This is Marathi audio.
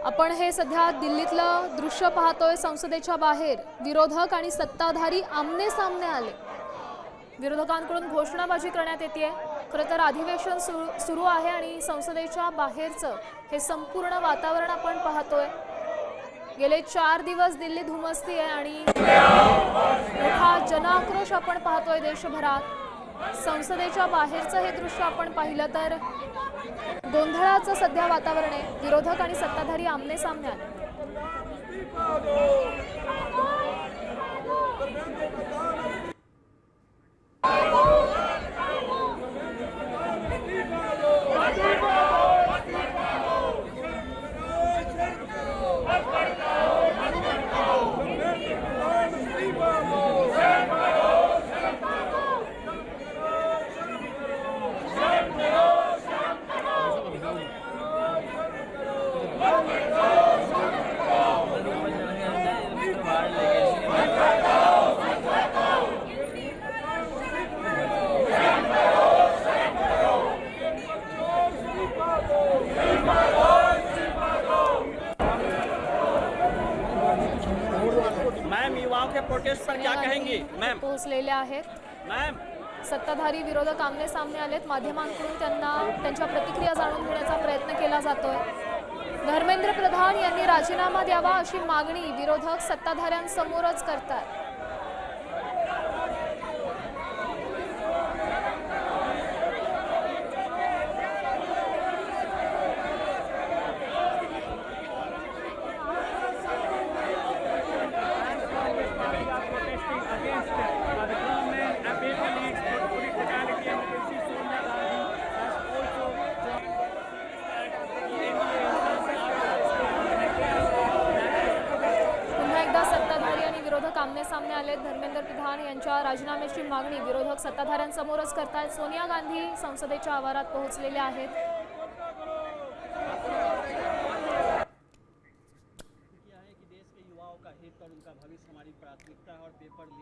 आपण हे सध्या दिल्लीतलं दृश्य पाहतोय। संसदेच्या बाहेर विरोधक आणि सत्ताधारी आमने सामने आले। विरोधकांकडून घोषणाबाजी करण्यात येते। खरं तर अधिवेशन सुरू आहे आणि संसदेच्या बाहेरचं हे संपूर्ण वातावरण आपण पाहतोय। गेले 4 दिवस दिल्ली धुमसती आहे आणि मोठा जनाक्रोश आपण पाहतोय देशभरात। संसदेच्या बाहेरचं हे दृश्य आपण पाहिलं तर गोंधळाचं सध्या वातावरण आहे। विरोधक आणि सत्ताधारी आमने सामने आले। मैम युवाओं के प्रोटेस्ट पर क्या कहेंगी मैम? पोहोचलेले आहेत। मैम सत्ताधारी विरोधक आमने सामने आलेत। माध्यमांकडून त्यांच्या प्रतिक्रिया जाणून घेण्याचा प्रयत्न केला जातोय। धर्मेंद्र प्रधान यांनी राजीनामा द्यावा अशी मागणी विरोधक सत्ताधाऱ्यांसमोरच करतात। विरोधक आमने सामने आले। धर्मेंद्र प्रधान यांच्या राजीनाम्याची मागणी विरोधक सत्ताधाऱ्यांसमोरच करतात। सोनिया गांधी संसदेच्या आवारात पोहोचलेल्या आहेत। देश के युवाओं का हित और उनका भविष्य हमारी प्राथमिकता है और पेपर